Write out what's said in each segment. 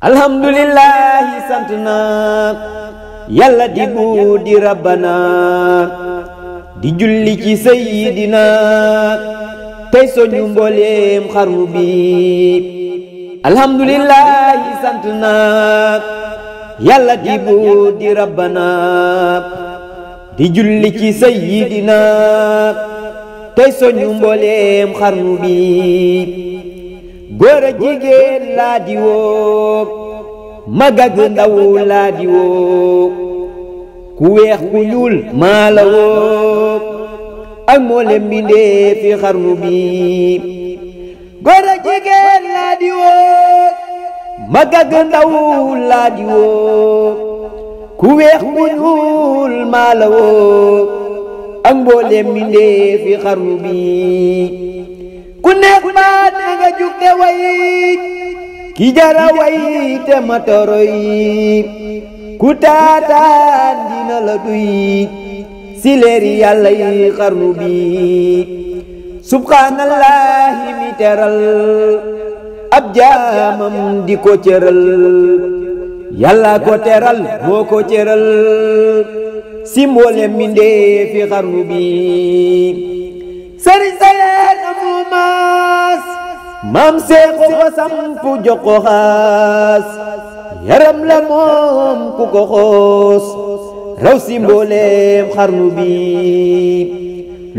alhamdulillahi sant na yàlla di buur di rabbana di julli ci sayyidina tey soñu mbooleem xarnu bi alhamdulillahi sant na yàlla di buur di rabbana di julli ci sayyidina tey soñu mbooleem xarnu bi góor a jigéen laa di woo mag ak ndaw laa di woo ku weex ku ñuul maa la woo ak mboolem mbindeef fi xarnu bi góor a jigéen laa di woo mag ak ndaw laa di woo ku weex ku ñuul maa la woo ak mboolem mbindeef fi xarnu bi ku nekk maa ne nga jug te way ki jara way te matoroy ku taataan dina la duy si leeri yàlla yi xarnu bi subhaanallahi mi teral ab jaamam di ko cëral yàlla ko teral moo ko cëral si mboolem mbindeef fi xarnu bi sëriñ Sayeen amu maas maam seex si ko sampu jox ko xaas yaram la moom ku ko xoos raw si mbooleem xarnu bi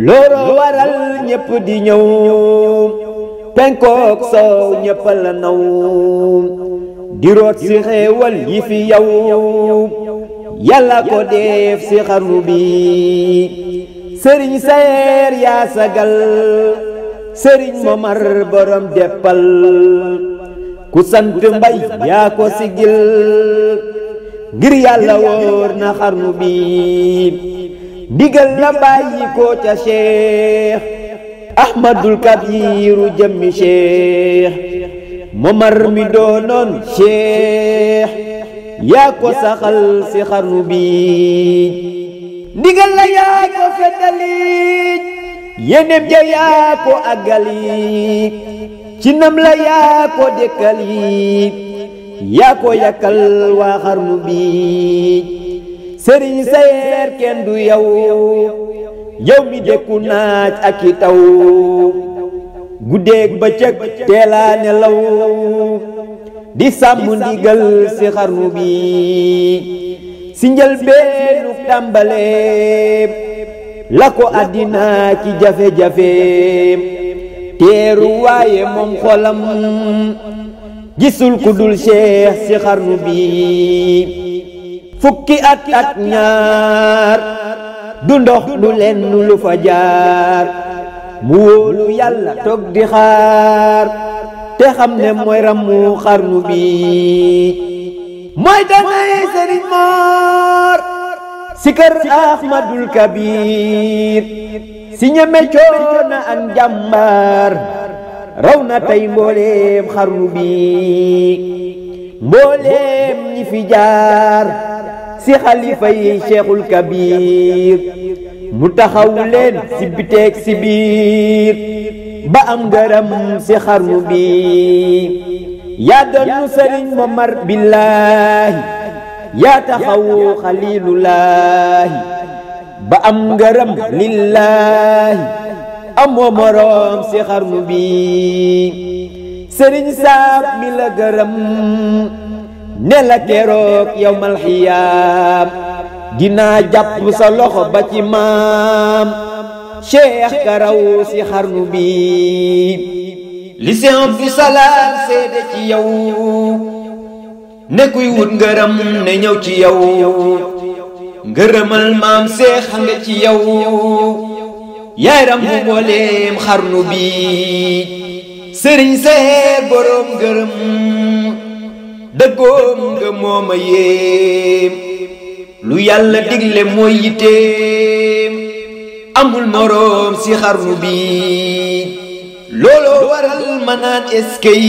looloo waral ñépp di ñëw penkook soow ñépp la naw di root si xéewal yi fi yow yàlla ko def si xarnu bi sëriñ Sayer yaa sagal sëriñ Momar borom deppal ku sant mbay yaa ko sigil ngir yàlla wóor na xarnu bi ndigal la bàyyi ko ca Cheikh Ahmadul Kabiru jëmmi Cheikh Momar mi doonoon Cheikh yaa ko saxal si xarnu bi ndigal la yaa ko feddali yéenéem ja yaa ko àggali ci nam la yaa ko dekkali yaa ko yàkkal waa xarnu bi sëriñ Sayer kenn du yow yow mi dekku naaj ak i taw guddeeg bëccëg teelaa nelaw di sàmm ndigal si xarnu bi si njëlbeenu tàmbaleem la ko àddina ki jafe-jafeem teeru waaye moom xolam gisul ku dul Cheikh si xarnu bi fukki at ak ñaar du ndox du lenn lu fa jaar mu wóolu yàlla toog di xaar te xam ne mooy rammu xarnu bi mooy danay sëriñ Mor si kër Ahmadul Kabir si ñeme coona ak njàmbaar raw na tey mbooleem xarnu bi mbooleem ñi fi jaar si xalifa yi Cheikhul Kabir mu taxaw leen si biteeg si biir ba am ngërëm si xarnu bi yaa doon sëriñ Momar billaahi yaa taxawu xalilullaahi ba am ngërëm lillaahi amoo moroom si xarnu bi sëriñ Saab mi la gërëm ne la keroog yawmal xiyaam dinaa jàpp sa loxo ba ci maam Cheikh Karaw si xarnu bi li Seex Abdu Salaam seede ci yow ne kuy wut ngërëm ne ñëw ci yow ngërëmal maam Seex nga ci yow yaay rambu mbooleem xarnu bi sëriñ Seex boroom ngërëm dëggoom nga mooma yéem lu yàlla digle mooy yitteem amul moroom si xarnu bi looloo waral ma naan eskay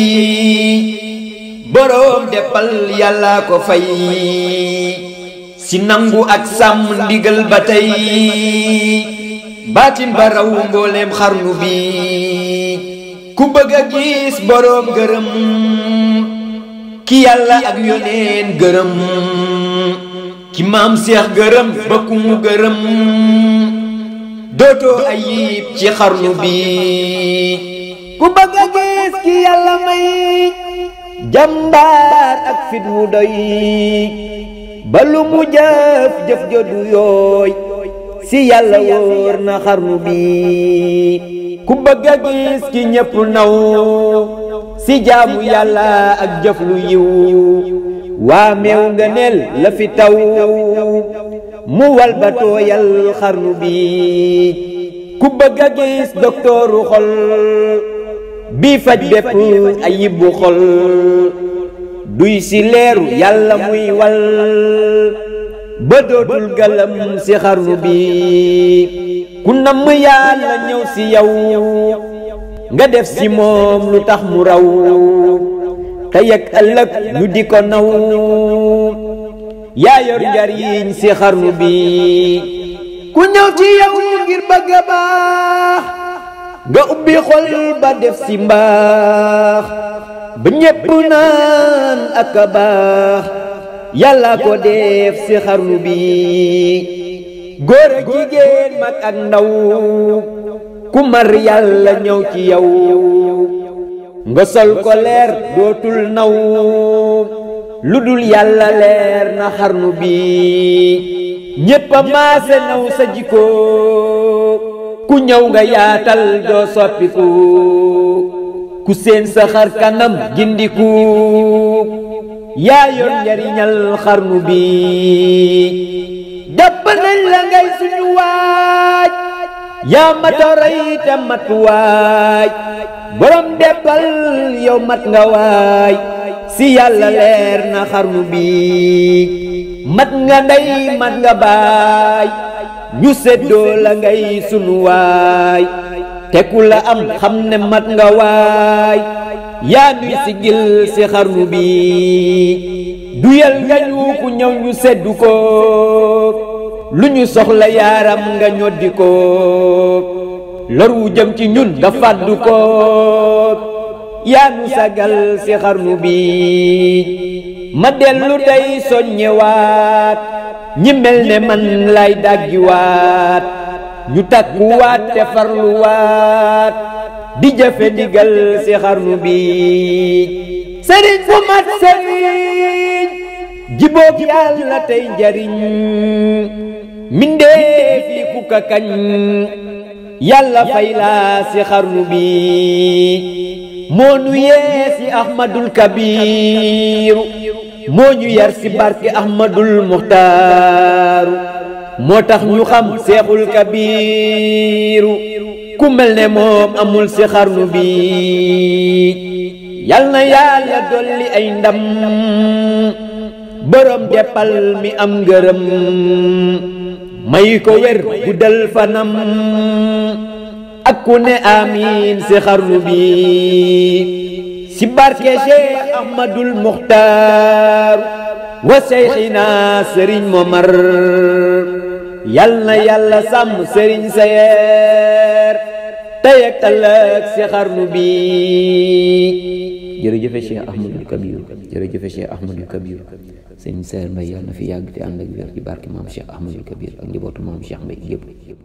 boroom deppal yàlla ko fay si nangu ak sàmm ndigal ba tey baatin ba raw mbooleem xarnu bi ku bëgg a gis boroom gërëm ki yàlla ak yoneen gërëm ki maam Seex gërëm ba ku mu gërëm dootoo ayib ci xarnu bi ku bëgg a gis ki yàlla may jàmbaar ak fit wu doy ba lu mu jëf jëf jodu yooy si yàlla wóor na xarnu bi ku bëgg a gis ki ñépp naw si jaamu yàlla ak jëf lu yiw waa meew ngëneel la fi taw mu wal ba tooyal xarnu bi ku bëgg a gis doktooru xol bi faj bépp ayibu xol duy si leeru yàlla muy wal ba dootul galam si xarnu bi ku namm yàlla ñëw si yow nga def si moom lu tax mu raw tey ak ëllëg ñu di ko naw yaa yor njariñ si xarnu bi ku ñëw ci yow ngir bëgg a baax nga ubbi xol ba def si mbaax ba ñépp naan ak a baax yàlla ko def si xarnu bi góor ak jigéen mag ak ndaw ku mar yàlla ñëw ci yow nga sol ko leer dootul naw lu dul yàlla leer na xarnu bi ñépp a maase naw sa jikko ku ñëw nga yaatal doo soppiku ku seen sa xar kanam gindiku yaa yor njariñal xarnu bi jàpp nañ la ngay suñu waaj yaa matoray te mat waay borom deppal yow mat nga waay si yàlla leer na xarnu bi mat nga ndey mat nga baay ñu seddoo la ngay sunu waay te ku la am xam ne mat nga waay yaa nuy sigil si xarnu bi duyal nga ñu ku ñëw ñu seddu ko lu ñu soxla yaaram nga ñoddi ko lor wu jëm ci ñun nga fàddu ko yaa nu sagal si xarnu bi ma dellu tey soññewaat ñi mel ne man lay dàggiwaat ñu takkuwaat te farluwaat di jëfe ndigal si xarnu bi sëriñ fu mat sëriñ jiboog yàlla tey njariñ mindee fi ku ka kañ yàlla fay laa si xarnu bi moo nu yee si ahmadul kabiru moo ñu yar si barke ahmadul muxtaaru moo tax ñu xam seexul kabiru ku mel ne moom amul si xarnu bi yal na yàlla dolli ay ndam borom deppal mi am ngërëm may ko wér guddal fanam ak ku ne amiin si xarnu bi si barke Cheikh Ahmadul Muxtaar wa Seyxina Sëriñ Momar yal na yàlla sàmm Sëriñ Sayer tey ak ëllëg si xarnu bi jërëjëfe Cheikh Ahmadul Kabir jërëjëfe Cheikh Ahmadul Kabir Sëriñ Sayer Mbaye yàlla na fi yàgg te ànd ak wér ci barke maam Cheikh Ahmadul Kabir ak njabootu maam Cheikh Mbaye yëpp